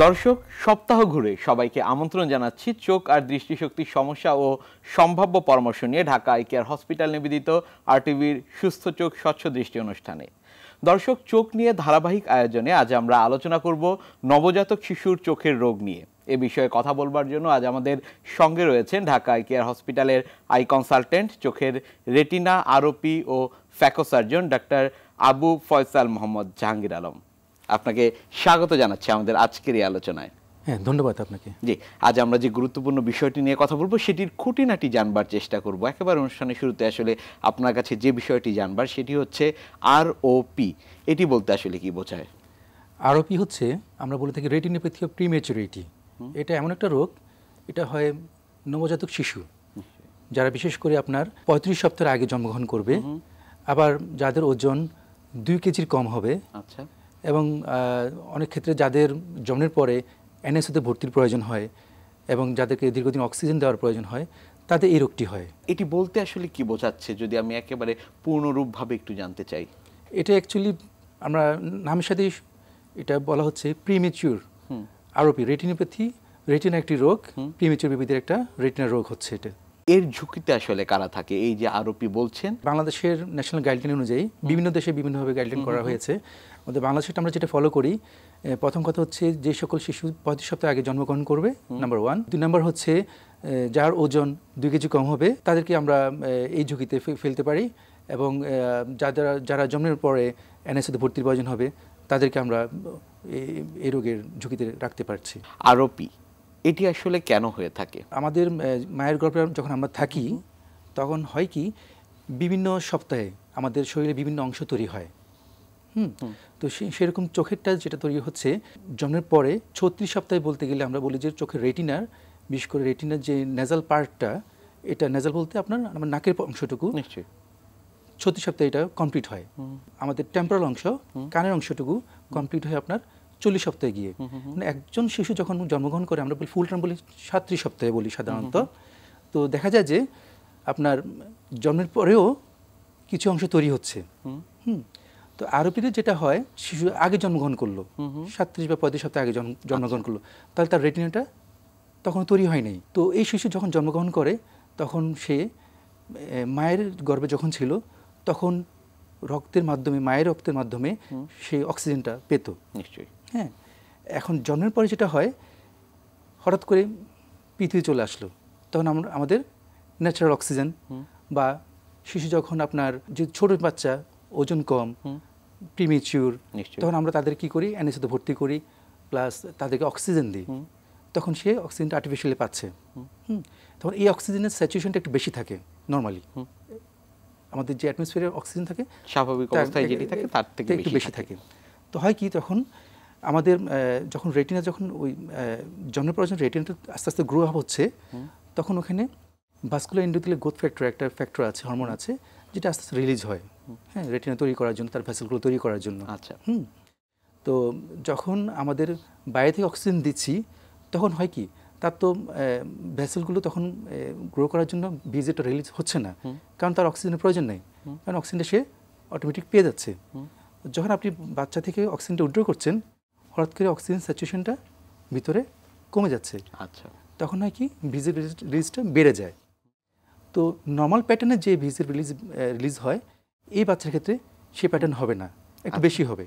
দর্শক সপ্তাহ ঘুরে সবাইকে আমন্ত্রণ জানাচ্ছি চোখ আর দৃষ্টিশক্তির সমস্যা ও সম্ভাব্য পরামর্শ নিয়ে ঢাকা আই কেয়ার হসপিটাল নিবেদিত আরটিভির সুস্থ চোখ স্বচ্ছ দৃষ্টি অনুষ্ঠানে। দর্শক, চোখ নিয়ে ধারাবাহিক আয়োজনে আজ আমরা আলোচনা করব নবজাতক শিশুর চোখের রোগ নিয়ে। এ বিষয়ে কথা বলবার জন্য আজ আমাদের সঙ্গে রয়েছেন ঢাকা আই কেয়ার হসপিটালের আই কনসালটেন্ট, চোখের রেটিনা, আরওপি ও phaco surgeon doctor Abu Faisal Mohammad Jahangir Alam. আপনাকে স্বাগত জানাচ্ছি আমাদের আজকের এই আলোচনায়। হ্যাঁ, ধন্যবাদ আপনাকে। জি, আজ আমরা যে গুরুত্বপূর্ণ বিষয়টি নিয়ে কথা বলবো সেটির খুঁটিনাটি জানবার চেষ্টা করব। একেবারে অনুষ্ঠানের শুরুতে আসলে আপনার কাছে যে বিষয়টি জানবার সেটি হচ্ছে আরওপি। এটি বলতে আসলে কি বোঝায়? আরওপি হচ্ছে আমরা বলে থাকি রেটিনোপ্যাথি অফ প্রিম্যাচুরিটি। এটা এমন একটা রোগ, এটা হয় নবজাতক শিশু যারা বিশেষ করে আপনার 35 সপ্তাহের আগে জন্মগ্রহণ করবে, আবার যাদের ওজন 2 কেজির কম হবে, আচ্ছা, এবং অনেক ক্ষেত্রে যাদের জন্মের পরে এনআইসিইউতে ভর্তির প্রয়োজন হয় এবং যাদেরকে দীর্ঘদিন অক্সিজেন দেওয়ার প্রয়োজন হয়, তাদের এই রোগটি হয়। এটি বলতে আসলে কি বোঝাচ্ছে যদি আমি একেবারে পূর্ণরূপভাবে একটু জানতে চাই? এটা অ্যাকচুয়ালি আমরা নামের সাথে এটা বলা হচ্ছে প্রিমেচিউর আরওপি। রেটিনোপ্যাথি, রেটিনা একটি রোগ, প্রিমেচিউর বেবিদের একটা রেটিনা রোগ হচ্ছে এটা। এর ঝুঁকিতে আসলে কারা থাকে? এই যে আরওপি বলছেন, বাংলাদেশের ন্যাশনাল গাইডলাইন অনুযায়ী বিভিন্ন দেশে বিভিন্নভাবে গাইডলাইন করা হয়েছে। আমাদের বাংলাদেশে আমরা যেটা ফলো করি, প্রথম কথা হচ্ছে যে সকল শিশু 35 সপ্তাহ আগে জন্মগ্রহণ করবে, নাম্বার 1। 2 নাম্বার হচ্ছে যার ওজন 2 কেজি কম হবে, তাদেরকে আমরা এই ঝুঁকিতে ফেলতে পারি, এবং যারা জন্মের পরে এনআইসিইউতে ভর্তির প্রয়োজন হবে তাদেরকে আমরা এই রোগের ঝুঁকিতে রাখতে পারছি। আরওপি এটি আসলে কেন হয়ে থাকে? আমাদের মায়ের গর্ভে যখন আমরা থাকি তখন হয় কি, বিভিন্ন সপ্তাহে আমাদের শরীরে বিভিন্ন অংশ তৈরি হয়। তো সেরকম চোখেরটা যেটা তৈরি হচ্ছে জন্মের পরে 36 সপ্তাহে বলতে গেলে আমরা বলি যে চোখের রেটিনার, বিশেষ করে রেটিনার যে নেজাল পার্টটা, এটা নেজাল বলতে আপনার আমার নাকের অংশটুকু, নিশ্চয়ই 36 সপ্তাহে এটা কমপ্লিট হয়। আমাদের টেম্পোরাল অংশ, কানের অংশটুকু কমপ্লিট হয় আপনার 40 সপ্তাহে গিয়ে। মানে একজন শিশু যখন জন্মগ্রহণ করে আমরা বলি ফুল টার্ম বলি 37 সপ্তাহে বলি সাধারণত। তো দেখা যায় যে আপনার জন্মের পরেও কিছু অংশ তৈরি হচ্ছে। তো আরওপিতে যেটা হয়, শিশু আগে জন্মগ্রহণ করলো, 37 বা 35 সপ্তাহে আগে জন্মগ্রহণ করলো, তাহলে তার রেটিনাটা তখন তৈরি হয় নাই। তো এই শিশু যখন জন্মগ্রহণ করে তখন সে মায়ের গর্ভে যখন ছিল তখন মায়ের রক্তের মাধ্যমে সে অক্সিজেনটা পেত। নিশ্চয়ই। হ্যাঁ, এখন জন্মের পরে যেটা হয়, হঠাৎ করে পৃথিবী চলে আসলো, তখন আমাদের ন্যাচারাল অক্সিজেন, বা শিশু যখন আপনার যে ছোট বাচ্চা, ওজন কম, প্রিমেচিউর, তখন আমরা তাদের কি করি, এনআইসিইউতে ভর্তি করি, প্লাস তাদেরকে অক্সিজেন দিই। তখন সে অক্সিজেনটা আর্টিফিশিয়ালি পাচ্ছে। তখন এই অক্সিজেনের স্যাচুরেশনটা একটু বেশি থাকে নর্মালি। আমাদের যে অ্যাটমসফিয়ারে অক্সিজেন থাকে স্বাভাবিক অবস্থায় যেটি থাকে তার থেকে একটু বেশি থাকে। তো হয় কি, তখন আমাদের যখন রেটিনা, যখন ওই জন্মের পর যখন রেটিনাটা আস্তে আস্তে গ্রো আপ হচ্ছে, তখন ওখানে ভাস্কুলার এন্ডোথেলিয়াল গ্রোথ ফ্যাক্টর, একটা ফ্যাক্টর আছে, হরমোন আছে, যেটা আস্তে আস্তে রিলিজ হয়, হ্যাঁ, রেটিনা তৈরি করার জন্য, তার ভেসেলগুলো তৈরি করার জন্য। আচ্ছা। তো যখন আমাদের বাইরে থেকে অক্সিজেন দিচ্ছি তখন হয় কি, তার তো ভেসেলগুলো তখন গ্রো করার জন্য ভিজিটা রিলিজ হচ্ছে না, কারণ তার অক্সিজেনের প্রয়োজন নেই, কারণ অক্সিজেনটা সে অটোমেটিক পেয়ে যাচ্ছে। যখন আপনি বাচ্চা থেকে অক্সিজেনটা উইথড্র করছেন, হঠাৎ করে অক্সিজেন স্যাচুরেশনটা ভিতরে কমে যাচ্ছে। আচ্ছা। তখন হয় কি, ভিজির রিলিজটা বেড়ে যায়। তো নর্মাল প্যাটার্নে যে ভিজির রিলিজ হয়, এই বাচ্চার ক্ষেত্রে সে প্যাটার্ন হবে না, একটু বেশি হবে।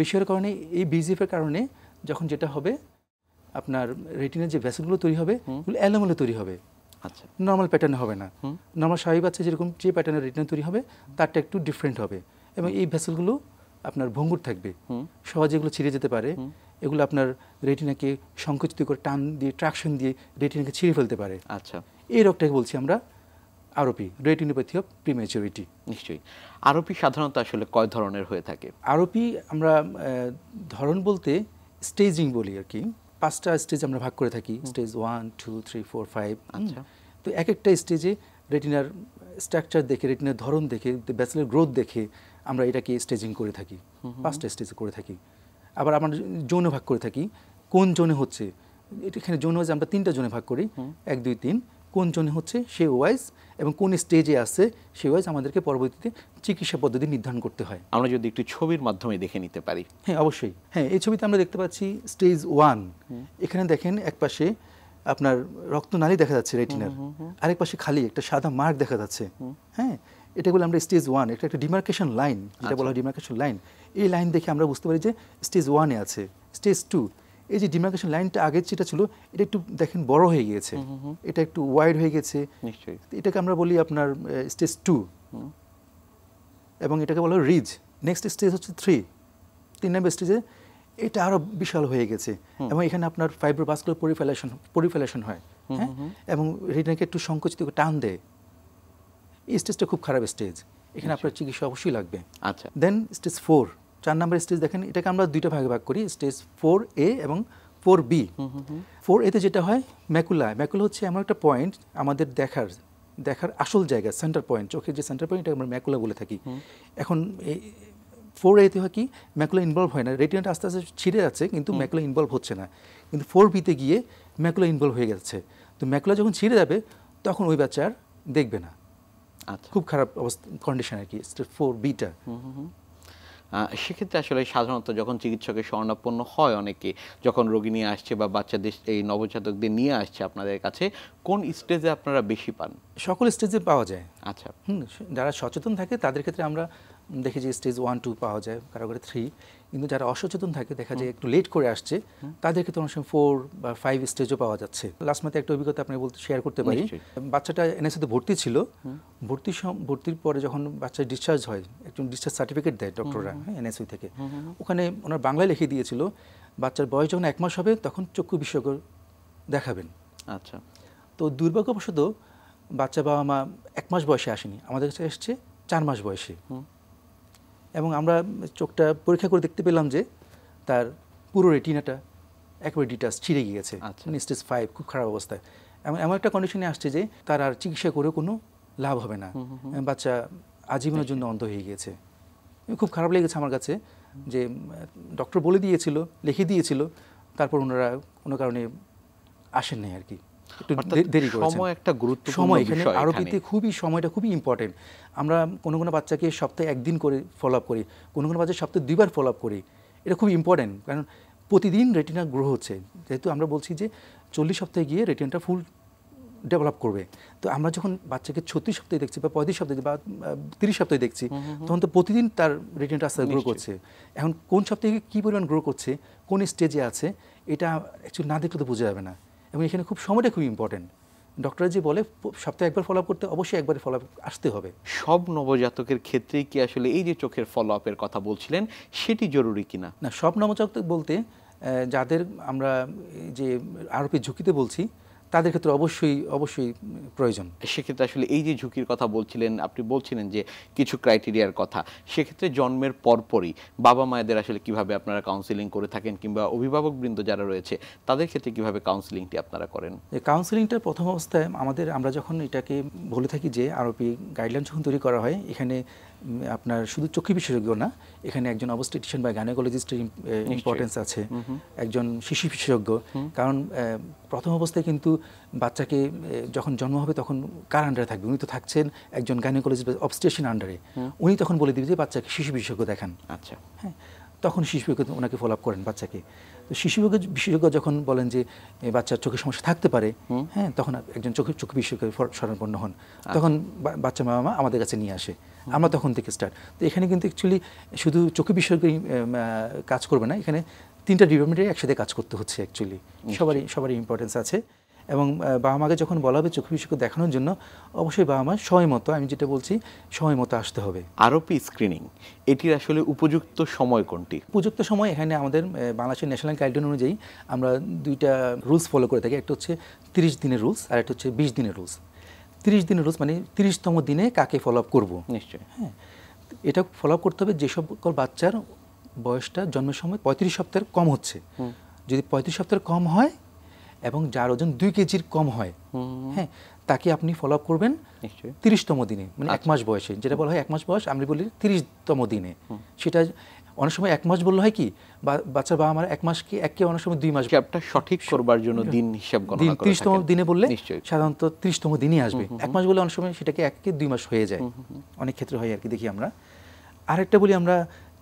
বেশি হওয়ার কারণে, এই ভিজিফের কারণে যখন যেটা হবে, আপনার রেটিনার যে ভেসেলগুলো তৈরি হবে ওগুলো এলোমেলো তৈরি হবে। আচ্ছা। নর্মাল প্যাটার্নে হবে না। নর্মাল স্বাভাবিক বাচ্চা যেরকম যে প্যাটার্নের রেটিনা তৈরি হবে তারটা একটু ডিফারেন্ট হবে, এবং এই ভেসেলগুলো আপনার ভঙ্গুর থাকবে, সহজে এগুলো ছিঁড়ে যেতে পারে। এগুলো আপনার রেটিনাকে সংকুচিত করে টান দিয়ে, ট্রাকশন দিয়ে রেটিনাকে ছিঁড়ে ফেলতে পারে। আচ্ছা। এই রোগটাকে বলছি আমরা আরওপি, রেটিনোপ্যাথি অফ প্রিম্যাচুরিটি। নিশ্চয়ই। আরওপি সাধারণত আসলে কয় ধরনের হয়ে থাকে? আরওপি আমরা ধরন বলতে স্টেজিং বলি আর কি। 5টা স্টেজ আমরা ভাগ করে থাকি, স্টেজ 1, 2, 3, 4, 5। আচ্ছা। তো এক একটা স্টেজে রেটিনার স্ট্রাকচার দেখে, রেটিনার ধরন দেখে, ভেসেলের গ্রোথ দেখে আমরা এটাকে স্টেজিং করে থাকি। 5টা স্টেজে করে থাকি। আবার আমরা জোনে ভাগ করে থাকি, কোন জোনে হচ্ছে। এখানে জোন হচ্ছে আমরা 3টা জোনে ভাগ করি, 1, 2, 3। কোন জনে হচ্ছে সে ওয়াইজ এবং কোন স্টেজে আছে সে ওয়াইজ আমাদেরকে পরবর্তীতে চিকিৎসা পদ্ধতি নির্ধারণ করতে হয়। আমরা যদি একটু ছবির মাধ্যমে দেখে নিতে পারি। হ্যাঁ, অবশ্যই। হ্যাঁ, এই ছবিতে আমরা দেখতে পাচ্ছি স্টেজ 1। এখানে দেখেন একপাশে আপনার রক্তনালী দেখা যাচ্ছে রেটিনার, আরেক পাশে খালি একটা সাদা মার্ক দেখা যাচ্ছে। হ্যাঁ, এটা বলে আমরা স্টেজ 1, এটা একটা ডিমার্কেশন লাইন, যেটা বলা হয় ডিমার্কেশন লাইন। এই লাইন দেখে আমরা বুঝতে পারি যে স্টেজ 1-এ আছে। স্টেজ 2, এই যে ডিমার্কেশন লাইনটা আগের যেটা ছিল এটা একটু দেখেন বড় হয়ে গিয়েছে, এটা একটু ওয়াইড হয়ে গেছে। নিশ্চয়ই এটাকে আমরা বলি আপনার স্টেজ 2, এবং এটাকে বলা হয় রিজ। নেক্সট স্টেজ হচ্ছে 3 নম্বর স্টেজে এটা আরো বিশাল হয়ে গেছে, এবং এখানে আপনার ফাইব্রোভাস্কুলার পরিফেলেশন হয়। হ্যাঁ, এবং রেটিনাকে একটু সংকুচিত টান দেয়। এই স্টেজটা খুব খারাপ স্টেজ, এখানে আপনার চিকিৎসা অবশ্যই লাগবে। আচ্ছা, দেন স্টেজ 4, 4 নম্বর স্টেজ দেখেন, এটাকে আমরা দুইটা ভাগে ভাগ করি, স্টেজ 4A এবং 4B। 4A তে যেটা হয় ম্যাকুলা হচ্ছে এমন একটা পয়েন্ট আমাদের দেখার আসল জায়গা, সেন্টার পয়েন্ট, চোখের যে সেন্টার পয়েন্ট, এটা আমরা ম্যাকুলা বলে থাকি। এখন 4A তে হয় কি, ম্যাকুলা ইনভলভ হয় না, রেটিনাটা আস্তে আস্তে ছিঁড়ে যাচ্ছে কিন্তু ম্যাকুলা ইনভলভ হচ্ছে না। কিন্তু 4B তে গিয়ে ম্যাকুলা ইনভলভ হয়ে যাচ্ছে। তো ম্যাকুলা যখন ছিঁড়ে যাবে তখন ওই বাচ্চা আর দেখবে না। আচ্ছা, খুব খারাপ অবস্থা, কন্ডিশন আর কি, স্টেজ 4B-টা। সেক্ষেত্রে আসলে সাধারণত যখন চিকিৎসকের শরণাপন্ন হয় অনেকে, যখন রোগী নিয়ে আসছে বা বাচ্চাদের এই নবজাতকদের নিয়ে আসছে আপনাদের কাছে, কোন স্টেজে আপনারা বেশি পান? সকল স্টেজে পাওয়া যায়। আচ্ছা, যারা সচেতন থাকে তাদের ক্ষেত্রে আমরা দেখি যে স্টেজ 1, 2 পাওয়া যায়, কারো কারো 3। কিন্তু যারা অসচেতন থাকে, দেখা যায় একটু লেট করে আসছে, তাদের ক্ষেত্রে অনেক সময় 4 বা 5 স্টেজও পাওয়া যাচ্ছে। লাস্ট মান্থে একটা অভিজ্ঞতা আপনি শেয়ার করতে পারি। বাচ্চাটা এনএসইউতে ভর্তি ছিল, ভর্তির পরে যখন বাচ্চা ডিসচার্জ হয়, একজন ডিসচার্জ সার্টিফিকেট দেয় ডক্টররা, হ্যাঁ, এনএসইউ থেকে। ওখানে ওনার বাংলায় লিখে দিয়েছিল বাচ্চার বয়স যখন 1 মাস হবে তখন চক্ষু বিশেষজ্ঞ দেখাবেন। আচ্ছা, তো দুর্ভাগ্যবশত বাচ্চা বাবা মা 1 মাস বয়সে আসেনি, আমাদের কাছে এসছে 4 মাস বয়সে। এবং আমরা চোখটা পরীক্ষা করে দেখতে পেলাম যে তার পুরো রেটিনাটা একেবারে ডিটাচ, ছিঁড়ে গিয়েছে, স্টেজ 5, খুব খারাপ অবস্থায়। এমন একটা কন্ডিশনে আসছে যে তার আর চিকিৎসা করেও কোনো লাভ হবে না, বাচ্চা আজীবনের জন্য অন্ধ হয়ে গিয়েছে। খুব খারাপ লেগেছে আমার কাছে যে ডক্টর বলে দিয়েছিল, লিখে দিয়েছিল, তারপর ওনারা কোনো কারণে আসেন নাই আর কি, একটু দেরি করেছেন। সময় একটা গুরুত্বপূর্ণ সময় এখানে আরোপিতে সময়টা খুবই ইম্পর্টেন্ট। আমরা কোনো বাচ্চাকে সপ্তাহে 1 দিন করে ফলো আপ করি, কোনো বাচ্চা সপ্তাহে 2 বার ফলো আপ করি। এটা খুব ইম্পর্টেন্ট, কারণ প্রতিদিন রেটিনা গ্রো হচ্ছে। যেহেতু আমরা বলছি যে 40 সপ্তাহে গিয়ে রেটিনাটা ফুল ডেভেলপ করবে, তো আমরা যখন বাচ্চাকে 36 সপ্তাহে দেখছি বা 35 সপ্তাহে বা 30 সপ্তাহে দেখছি, তখন তো প্রতিদিন তার রেটিনাটা আস্তে গ্রো করছে। এখন কোন সপ্তাহে কী পরিমাণ গ্রো করছে, কোন স্টেজে আছে, এটা অ্যাকচুয়ালি না দেখলে তো বোঝা যাবে না। এবং এখানে সময়টা খুব ইম্পর্টেন্ট। ডক্টর যে বলে সপ্তাহে 1 বার ফলো আপ করতে, অবশ্যই 1 বার ফলো আপ আসতে হবে। সব নবজাতকের ক্ষেত্রেই কি আসলে এই যে চোখের ফলো আপের কথা বলছিলেন সেটি জরুরি কিনা? না, সব নবজাতক বলতে যাদের আমরা যে আরোপির ঝুঁকিতে বলছি তাদের ক্ষেত্রে অবশ্যই প্রয়োজন। সেক্ষেত্রে আসলে এই যে ঝুঁকির কথা বলছিলেন, আপনি বলছিলেন যে কিছু ক্রাইটেরিয়ার কথা, সেক্ষেত্রে জন্মের পরপরই বাবা মায়েদের আসলে কিভাবে আপনারা কাউন্সিলিং করে থাকেন, কিংবা অভিভাবকবৃন্দ যারা রয়েছে তাদের ক্ষেত্রে কিভাবে কাউন্সিলিংটি আপনারা করেন? কাউন্সিলিংটা প্রথম অবস্থায় আমরা যখন এটাকে বলে থাকি যে আরোপি গাইডলাইন যখন তৈরি করা হয়, এখানে আপনার শুধু চক্ষু বিশেষজ্ঞ না, এখানে একজন অবস্টেটিশিয়ান বা গাইনোকোলজিস্টের ইম্পর্টেন্স আছে, একজন শিশু বিশেষজ্ঞ। কারণ প্রথম অবস্থায় কিন্তু বাচ্চাকে যখন জন্ম হবে তখন কার আন্ডারে থাকবে? উনি তো থাকছেন একজন গাইনোকোলজিস্ট বা অবস্টেশন আন্ডারে। উনি তখন বলে দিবে যে বাচ্চাকে শিশু বিশেষজ্ঞ দেখান। আচ্ছা, হ্যাঁ, তখন শিশু বিশেষজ্ঞ ওনাকে ফলো আপ করেন বাচ্চাকে। তো শিশু বিশেষজ্ঞ যখন বলেন যে বাচ্চার চোখের সমস্যা থাকতে পারে, হ্যাঁ, তখন একজন চোখে বিশেষজ্ঞ শরণাপন্ন হন। তখন বাচ্চা মা আমাদের কাছে নিয়ে আসে, আমরা তখন থেকে স্টার্ট। তো এখানে কিন্তু অ্যাকচুয়ালি শুধু চোখে বিশেষজ্ঞ কাজ করবে না, এখানে 3টা ডিপার্টমেন্টে একসাথে কাজ করতে হচ্ছে। অ্যাকচুয়ালি সবারই ইম্পর্টেন্স আছে। এবং বাবা মাকে যখন বলা হবে চোখে বিশেষজ্ঞ দেখানোর জন্য, অবশ্যই বাবা মা সময় মতো, আমি যেটা বলছি, সময় মতো আসতে হবে। আরোপি স্ক্রিনিং এটির আসলে উপযুক্ত সময় কোনটি? উপযুক্ত সময় এখানে আমাদের বাংলাদেশের ন্যাশনাল গাইডলাইন অনুযায়ী আমরা 2টা রুলস ফলো করে থাকি। একটা হচ্ছে 30 দিনের রুলস, আর একটা হচ্ছে 20 দিনের রুলস। 30 দিনের রুলস মানে 30তম দিনে কাকে ফলো আপ করবো। নিশ্চয়ই, হ্যাঁ, এটা ফলো আপ করতে হবে যে সকল বাচ্চার বয়সটা জন্মের সময় 35 সপ্তাহের কম হচ্ছে। যদি 35 সপ্তাহের কম হয় এবং যার ওজন 2 কেজির কম হয়, হ্যাঁ, তাকে আপনি ফলো আপ করবেন 30তম দিনে, মানে 1 মাস বয়সে। যেটা বলা হয় 1 মাস বয়স, আমরা বলি 30তম দিনে। সেটা অনেক সময় 1 মাস বললে হয় কি, বাচ্চার বাবা মার 1 মাস কি একে অনেক সময় 2 মাস। হিসাবটা সঠিক করবার জন্য দিন হিসাব গণনা করা 30তম দিনে বললে নিশ্চয়ই সাধারণত 30তম দিনই আসবে। 1 মাস বলে অনেক সময় সেটাকে 1 কে 2 মাস হয়ে যায়, অনেক ক্ষেত্রে হয় আর কি দেখি আমরা। আরেকটা বলি আমরা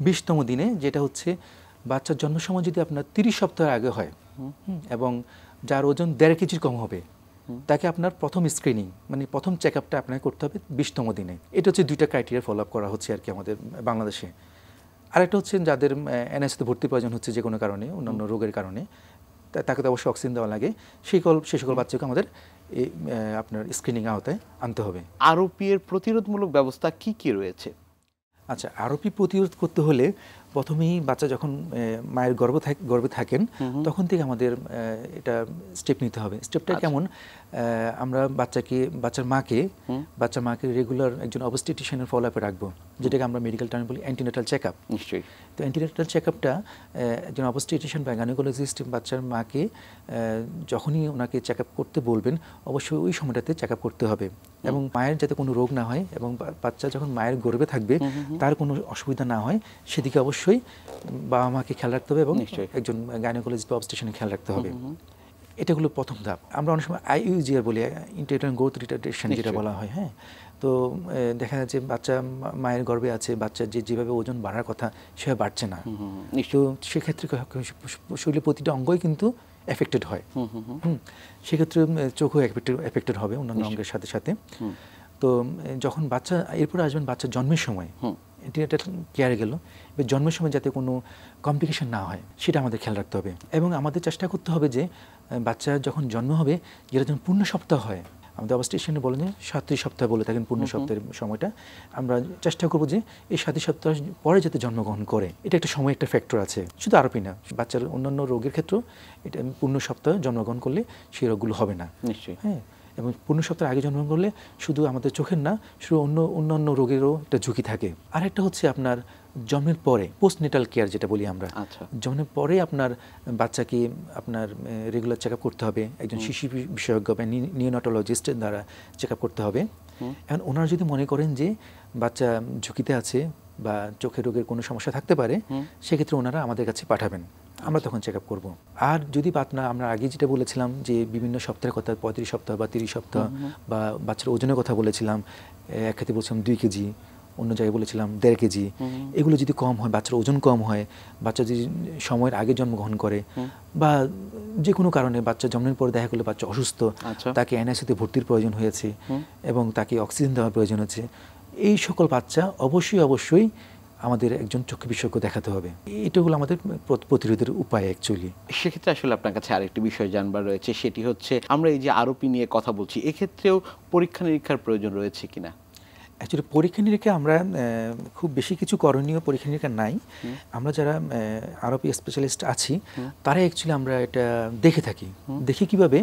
20তম দিনে, যেটা হচ্ছে বাচ্চার জন্ম সময় যদি আপনার 30 সপ্তাহের আগে হয় এবং যার ওজন 1.5 কেজির কম হবে, তাকে আপনার প্রথম স্ক্রিনিং মানে প্রথম চেক আপটা আপনাকে করতে হবে 20তম দিনে। এটা হচ্ছে 2টা ক্রাইটেরিয়া ফলো আপ করা হচ্ছে আর কি আমাদের বাংলাদেশে। আরেকটা হচ্ছে যাদের এনআইসিতে ভর্তি প্রয়োজন হচ্ছে যে কোনো কারণে, অন্যান্য রোগের কারণে, তাকে তো অবশ্যই অক্সিজেন দেওয়া লাগে, সে সকল বাচ্চাকে আমাদের আপনার স্ক্রিনিং আওতায় আনতে হবে। আরওপি এর প্রতিরোধমূলক ব্যবস্থা কি কি রয়েছে? আচ্ছা, আরওপি প্রতিরোধ করতে হলে প্রথমেই বাচ্চা যখন মায়ের গর্ভে থাকেন তখন থেকে আমাদের এটা স্টেপ নিতে হবে। স্টেপটা কেমন, আমরা বাচ্চার মাকে রেগুলার একজন অবস্টেটিশিয়ানের ফলো আপে রাখবো, যেটাকে আমরা মেডিকেল টার্মে বলি অ্যান্টিনেটাল চেক আপ। নিশ্চয়ই। তো অ্যান্টিনেটাল চেক আপটা একজন অবস্টেটিশিয়ান বা গাইনোকোলজিস্ট বাচ্চার মাকে যখনই ওনাকে চেক আপ করতে বলবেন, অবশ্যই ওই সময়টাতে চেক আপ করতে হবে এবং মায়ের যাতে কোনো রোগ না হয় এবং বাচ্চা যখন মায়ের গর্ভে থাকবে তার কোনো অসুবিধা না হয় সেদিকে অবশ্যই বাবা মাকে খেয়াল রাখতে হবে এবং একজন গাইনোকোলজিস্ট বা অবস্টেটিশিয়ানের খেয়াল রাখতে হবে। এটা হলো প্রথম ধাপ। আমরা অনেক সময় IUGR বলি, ইন্টারনাল গ্রোথ রিটার্ডেশন যেটা বলা হয়। হ্যাঁ, তো দেখা যাচ্ছে বাচ্চা মায়ের গর্ভে আছে, বাচ্চার যেভাবে ওজন বাড়ার কথা সেভাবে বাড়ছে না। তো সেক্ষেত্রে শরীরের প্রতিটা অঙ্গই কিন্তু এফেক্টেড হয়। সেক্ষেত্রে চোখও এফেক্টেড হবে অন্যান্য অঙ্গের সাথে সাথে। তো যখন এরপরে আসবেন বাচ্চার জন্মের সময়, অ্যান্টিনেটাল কেয়ারে গেল, জন্মের সময় যাতে কোনো কমপ্লিকেশন না হয় সেটা আমাদের খেয়াল রাখতে হবে এবং আমাদের চেষ্টা করতে হবে যে বাচ্চা যখন জন্ম হবে, যেটা যখন পূর্ণ সপ্তাহ হয়, আমাদের অবস্টেশনে বলেন যে 37 সপ্তাহ বলে থাকেন পূর্ণ সপ্তাহের সময়টা, আমরা চেষ্টা করবো যে এই 37 সপ্তাহ পরে যাতে জন্মগ্রহণ করে। এটা একটা সময়, একটা ফ্যাক্টর আছে, শুধু আরওপি না, বাচ্চার অন্যান্য রোগের ক্ষেত্রেও এটা পূর্ণ সপ্তাহে জন্মগ্রহণ করলে সেই রোগগুলো হবে না। নিশ্চয়ই। হ্যাঁ, এবং পূর্ণ সপ্তাহের আগে জন্মগ্রহণ করলে শুধু আমাদের চোখের না, শুধু অন্যান্য রোগেরও একটা ঝুঁকি থাকে। আরেকটা হচ্ছে আপনার জন্মের পরে পোস্টনেটাল কেয়ার যেটা বলি আমরা। জন্মের পরে আপনার বাচ্চাকে আপনার রেগুলার চেক আপ করতে হবে, একজন শিশু বিশেষজ্ঞ বা নিওনাটোলজিস্টের দ্বারা চেক আপ করতে হবে। এখন ওনারা যদি মনে করেন যে বাচ্চা ঝুঁকিতে আছে বা চোখের রোগের কোনো সমস্যা থাকতে পারে, সেক্ষেত্রে ওনারা আমাদের কাছে পাঠাবেন, আমরা তখন চেক আপ করবো। আর যদি আমরা আগে যেটা বলেছিলাম যে বিভিন্ন সপ্তাহের কথা, 35 সপ্তাহ বা 30 সপ্তাহ, বা বাচ্চার ওজনের কথা বলেছিলাম, এক ক্ষেত্রে বলছিলাম 2 কেজি, অন্য জায়গায় বলেছিলাম 1.5 কেজি, এগুলো যদি কম হয়, বাচ্চার ওজন কম হয়, বাচ্চা যদি সময়ের আগে জন্মগ্রহণ করে বা যে কোনো কারণে বাচ্চা জন্মের পরে দেখা গেলো বাচ্চা অসুস্থ, তাকে এনআইসিউতে ভর্তির প্রয়োজন হয়েছে এবং তাকে অক্সিজেন দেওয়ার প্রয়োজন হচ্ছে, এই সকল বাচ্চা অবশ্যই আমাদের একজন চক্ষু বিশেষজ্ঞ দেখাতে হবে। এটা হলো আমাদের প্রতিরোধের উপায় অ্যাকচুয়ালি। সেক্ষেত্রে আসলে আপনার কাছে আরেকটি বিষয় জানবার রয়েছে, সেটি হচ্ছে আমরা এই যে আরওপি নিয়ে কথা বলছি, এক্ষেত্রেও পরীক্ষা নিরীক্ষার প্রয়োজন রয়েছে কিনা? অ্যাকচুয়ালি পরীক্ষা নিরীক্ষা আমরা খুব বেশি কিছু করণীয় পরীক্ষা নিরীক্ষা নাই। আমরা যারা আরওপি স্পেশালিস্ট আছি তারা অ্যাকচুয়ালি আমরা এটা দেখে থাকি। দেখি কিভাবে,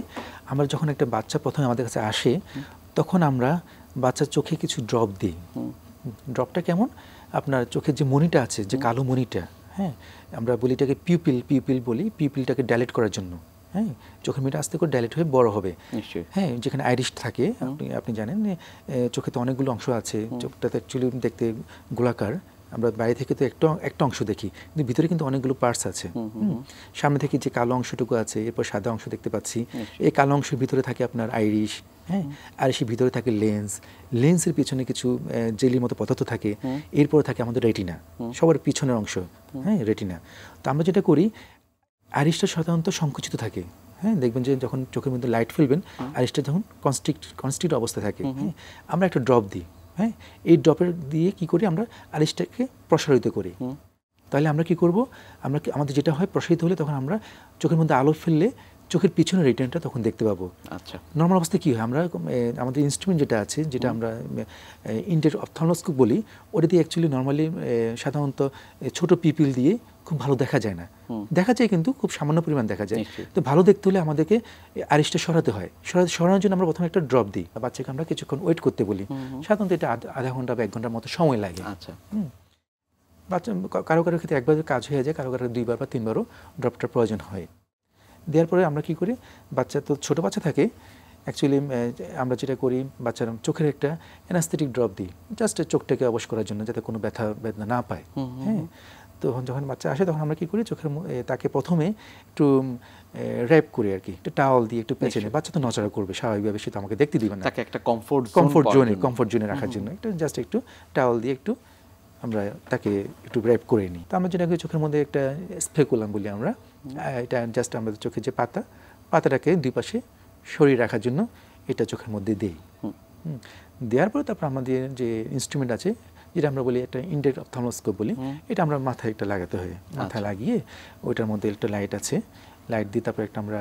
আমরা যখন একটা বাচ্চা প্রথমে আমাদের কাছে আসে তখন আমরা বাচ্চার চোখে কিছু ড্রপ দিই। ড্রপটা কেমন, আপনার চোখের যে মনিটা আছে, যে কালো মনিটা, হ্যাঁ, আমরা বলি এটাকে পিউপিল বলি, পিউপিলটাকে ডাইলেট করার জন্য। হ্যাঁ, চোখের মিটা আস্তে করে ডাইলেট হয়ে বড় হবে। হ্যাঁ, যেখানে আইরিশ থাকে, আপনি জানেন চোখে তো অনেকগুলো অংশ আছে, চোখটাতে অ্যাকচুয়ালি দেখতে গোলাকার, আমরা বাইরে থেকে তো একটা অংশ দেখি, কিন্তু ভিতরে কিন্তু অনেকগুলো পার্টস আছে। সামনে থেকে যে কালো অংশটুকু আছে, এরপর সাদা অংশ দেখতে পাচ্ছি, এই কালো অংশের ভিতরে থাকে আপনার আইরিশ। হ্যাঁ, আইরিশের ভিতরে থাকে লেন্সের পিছনে কিছু জেলির মতো পদার্থ থাকে, এরপরে থাকে আমাদের রেটিনা, সবার পিছনের অংশ। হ্যাঁ, রেটিনা। তো আমরা যেটা করি, আইরিশটা সাধারণত সংকুচিত থাকে। হ্যাঁ, দেখবেন যে যখন চোখের মধ্যে লাইট ফেলবেন, আইরিশটা যখন কনস্ট্রিক্ট অবস্থায় থাকে, আমরা একটা ড্রপ দিই। হ্যাঁ, এই ড্রপের দিয়ে কি করি, আমরা আইরিশটাকে প্রসারিত করি। তাহলে আমরা কি করব, আমাদের যেটা হয়, প্রসারিত হলে তখন আমরা চোখের মধ্যে আলো ফেললে চোখের পিছনে রেটিনাটা তখন দেখতে পাবো। আচ্ছা, নর্মাল অবস্থায় কি হয়, আমরা আমাদের ইনস্ট্রুমেন্ট যেটা আছে, যেটা আমরা ইনটেক অপথলমোস্কোপ বলি, ওটা দিয়ে অ্যাকচুয়ালি নর্মালি সাধারণত ছোট পিপিল দিয়ে খুব ভালো দেখা যায় না, দেখা যায় কিন্তু খুব সামান্য পরিমাণ দেখা যায়। তো ভালো দেখতে হলে আমাদেরকে আইরিশটা সরাতে হয়। সরানোর জন্য আমরা প্রথমে একটা ড্রপ দিই, বাচ্চাকে আমরা কিছুক্ষণ ওয়েট করতে বলি। সাধারণত এটা আধা ঘন্টা বা 1 ঘন্টার মতো সময় লাগে। আচ্ছা, বাচ্চা কারো ক্ষেত্রে একবার কাজ হয়ে যায়, কারো 2বার বা 3বারও ড্রপটার প্রয়োজন হয়। দেওয়ার পরে আমরা কি করি, বাচ্চা তো ছোটো বাচ্চা থাকে, অ্যাকচুয়ালি আমরা যেটা করি, বাচ্চার চোখের একটা অ্যানাস্থেটিক ড্রপ দিই, জাস্ট চোখটাকে অবশ করার জন্য, যাতে কোনো ব্যথা বেদনা না পায়। হ্যাঁ, তখন যখন বাচ্চা আসে তখন আমরা কি করি তাকে প্রথমে একটু র্যাপ করে আর কি, একটু টাওয়াল দিয়ে একটু পেছনে, বাচ্চা তো নচড়া করবে স্বাভাবিকভাবে, সে তো আমাকে দেখতে দিবে না, তাকে একটা কমফোর্ট জোনে রাখার জন্য একটু জাস্ট একটু টাওয়াল দিয়ে একটু আমরা তাকে একটু র্যাপ করে নিই। তো আমরা যেটাকে চোখের মধ্যে একটা স্পেকুলাম বলি আমরা, এটা জাস্ট আমাদের চোখের যে পাতাটাকে দুই পাশে সরিয়ে রাখার জন্য এটা চোখের মধ্যে দিই। দেওয়ার পরে তারপর আমাদের যে ইনস্ট্রুমেন্ট আছে যেটা আমরা বলি একটা ইনডাইরেক্ট অপথলমোস্কোপ বলি, এটা আমরা মাথায় একটা লাগাতে হয়, মাথায় লাগিয়ে ওইটার মধ্যে একটা লাইট আছে, লাইট দিয়ে তারপর আমরা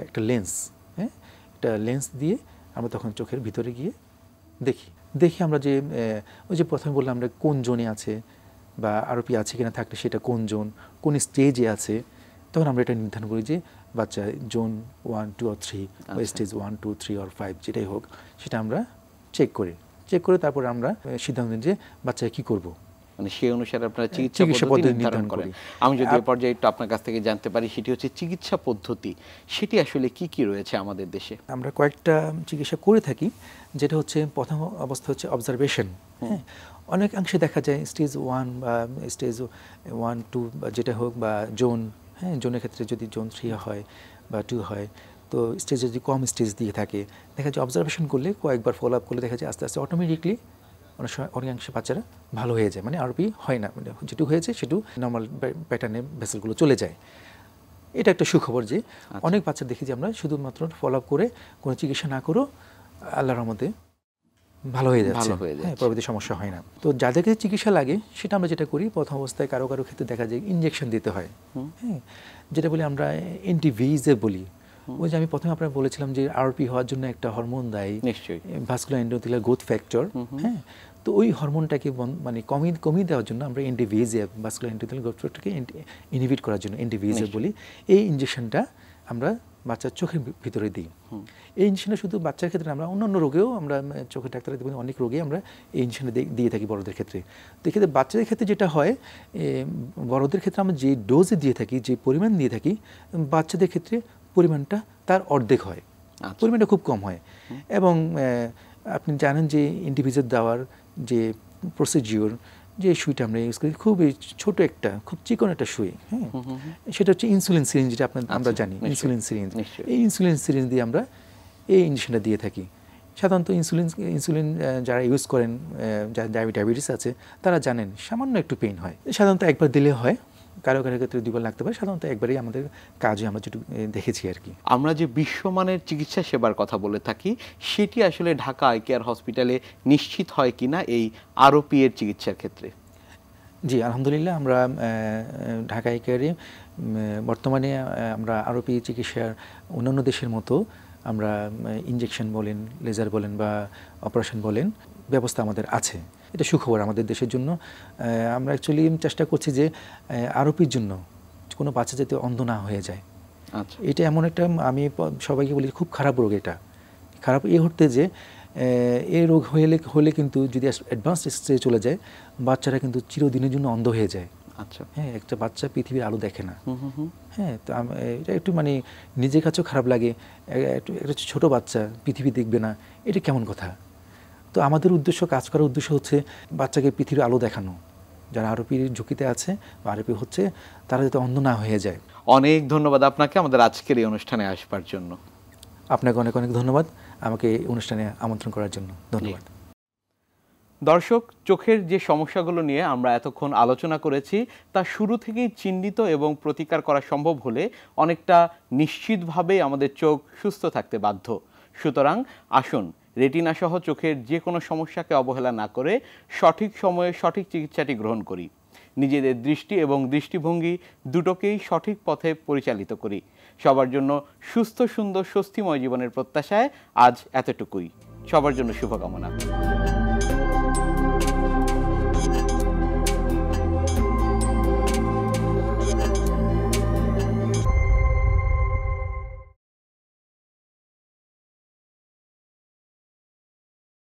একটা লেন্স, একটা লেন্স দিয়ে আমরা তখন চোখের ভিতরে গিয়ে দেখি আমরা যে ওই যে প্রথমে বললাম আমরা কোন জোনে আছে বা আরোপি আছে কিনা, থাকলে সেটা কোন জোন, কোন স্টেজে আছে, তখন আমরা এটা নির্ধারণ করি যে বাচ্চা জোন 1, 2 or 3 বা স্টেজ 1, 2, 3 or 5 যেটাই হোক, সেটা আমরা চেক করে তারপর আমরা সিদ্ধান্ত নিই যে বাচ্চাকে কি করব, মানে সেই অনুসারে আপনারা চিকিৎসা পদ্ধতি নির্ধারণ করেন। আমি যদি এই পর্যায়ে একটু আপনার কাছ থেকে জানতে পারি, সেটি হচ্ছে চিকিৎসা পদ্ধতি, সেটি আসলে কি রয়েছে আমাদের দেশে? আমরা কয়েকটা চিকিৎসা করে থাকি, যেটা হচ্ছে প্রথম অবস্থা হচ্ছে অবজারভেশন। অনেকাংশে দেখা যায় স্টেজ 1 বা স্টেজ 1, 2 বা যেটা হোক বা জোন, জোনের ক্ষেত্রে যদি জোন 3 হয় বা 2 হয়, তো স্টেজ যদি কম স্টেজ দিয়ে থাকে, দেখা যায় অবজারভেশন করলে কয়েকবার ফলো আপ করলে দেখা যায় আস্তে আস্তে অটোমেটিকলি অনেকাংশে বাচ্চারা ভালো হয়ে যায়, মানে আরোপি হয় না, মানে যেটুকু হয়েছে সেটু নর্মাল প্যাটার্নে ভেসেলগুলো চলে যায়। এটা একটা সুখবর যে অনেক বাচ্চা দেখি যে আমরা শুধুমাত্র ফলো আপ করে কোনো চিকিৎসা না করেও আল্লাহর রহমতে ভালো হয়ে যাচ্ছে, পরবর্তী সমস্যা হয় না। তো যাদেরকে চিকিৎসা লাগে সেটা আমরা যেটা করি, প্রথম অবস্থায় কারো ক্ষেত্রে দেখা যায় ইনজেকশন দিতে হয়, যেটা বলি আমরা অ্যান্টিভিজে বলি। ওই যে আমি প্রথমে আপনাকে বলেছিলাম যে আরপি হওয়ার জন্য একটা হরমোন দায়ী, ভাস্কুলার এন্ডোথেলিয়াল গ্রোথ ফ্যাক্টর, তো ওই হরমোনটাকে মানে কমিয়ে দেওয়ার জন্য আমরা অ্যান্টিভিজে, ভাস্কুলার এন্ডোথেলিয়াল গ্রোথ ফ্যাক্টরকে ইনহিবিট করার জন্য অ্যান্টিভিজে বলি। এই ইনজেকশনটা আমরা বাচ্চার চোখের ভিতরে দিই। এই ইনজেকশনটা শুধু বাচ্চার ক্ষেত্রে, আমরা অন্যান্য রোগেও আমরা চোখের ডাক্তার অনেক রোগে আমরা এই ইনজেকশনটা দিয়ে থাকি বড়দের ক্ষেত্রে। তো এক্ষেত্রে বাচ্চাদের ক্ষেত্রে যেটা হয়, বড়দের ক্ষেত্রে আমরা যে ডোজে দিয়ে থাকি, যে পরিমাণ দিয়ে থাকি, বাচ্চাদের ক্ষেত্রে পরিমাণটা তার অর্ধেক হয়, পরিমাণটা খুব কম হয়। এবং আপনি জানেন যে ইন্ডিভিজুয়াল দেওয়ার যে প্রসিডিওর, যে সুইটা আমরা ইউজ করি খুবই ছোট একটা, খুব চিকন একটা সুই, সেটা হচ্ছে ইনসুলিন সিরিঞ্জ, যেটা আমরা জানি ইনসুলিন সিরিঞ্জ। এই ইনসুলিন সিরিঞ্জ দিয়ে আমরা এই ইনজেকশনটা দিয়ে থাকি। সাধারণত ইনসুলিন যারা ইউজ করেন, যারা ডায়াবেটিস আছে, তারা জানেন সামান্য একটু পেইন হয়, সাধারণত একবার দিলে হয়, কারো ক্ষেত্রে 2 বার লাগতে পারে, সাধারণত একবারই আমাদের কাজে আমরা যেটুকু দেখেছি আর কি। আমরা যে বিশ্বমানের চিকিৎসা সেবার কথা বলে থাকি, সেটি আসলে ঢাকা আই কেয়ার হসপিটালে নিশ্চিত হয় কিনা এই আরওপি এর চিকিৎসার ক্ষেত্রে? জি, আলহামদুলিল্লাহ, আমরা ঢাকা আই কেয়ারে বর্তমানে আমরা আরওপি চিকিৎসার অন্যান্য দেশের মতো আমরা ইনজেকশন বলেন, লেজার বলেন বা অপারেশন বলেন, ব্যবস্থা আমাদের আছে। এটা সুখবর আমাদের দেশের জন্য। আমরা অ্যাকচুয়ালি চেষ্টা করছি যে আরওপির জন্য কোনো বাচ্চা যাতে অন্ধ না হয়ে যায়। এটা এমন একটা, আমি সবাইকে বলি খুব খারাপ রোগ। এটা খারাপ এই হতে যে এই রোগ হলে কিন্তু যদি অ্যাডভান্স স্টেজে চলে যায়, বাচ্চারা কিন্তু চিরদিনের জন্য অন্ধ হয়ে যায়। একটা বাচ্চা পৃথিবীর আলো দেখে না। তো এটা একটু মানে নিজের কাছেও খারাপ লাগে, একটা ছোট বাচ্চা পৃথিবী দেখবে না, এটা কেমন কথা? তো আমাদের কাজ করার উদ্দেশ্য হচ্ছে বাচ্চাকে পৃথিবীর আলো দেখানো, যারা আরওপির ঝুঁকিতে আছে বা আরওপি হচ্ছে, তারা যাতে অন্ধ না হয়ে যায়। অনেক ধন্যবাদ আপনাকে আমাদের আজকের এই অনুষ্ঠানে আসবার জন্য। আপনাকে অনেক অনেক ধন্যবাদ আমাকে এই অনুষ্ঠানে আমন্ত্রণ করার জন্য। ধন্যবাদ। দর্শক, চোখের যে সমস্যাগুলো নিয়ে আমরা এতক্ষণ আলোচনা করেছি, তা শুরু থেকেই চিহ্নিত এবং প্রতিকার করা সম্ভব হলে অনেকটা নিশ্চিতভাবেই আমাদের চোখ সুস্থ থাকতে বাধ্য। সুতরাং আসুন, রেটিনা সহ চোখের যে কোনো সমস্যাকে অবহেলা না করে সঠিক সময়ে সঠিক চিকিৎসাটি গ্রহণ করি। নিজেদের দৃষ্টি এবং দৃষ্টিভঙ্গি দুটোকেই সঠিক পথে পরিচালিত করি। সবার জন্য সুস্থ, সুন্দর, স্বস্তিময় জীবনের প্রত্যাশায় আজ এতটুকুই। সবার জন্য শুভকামনা।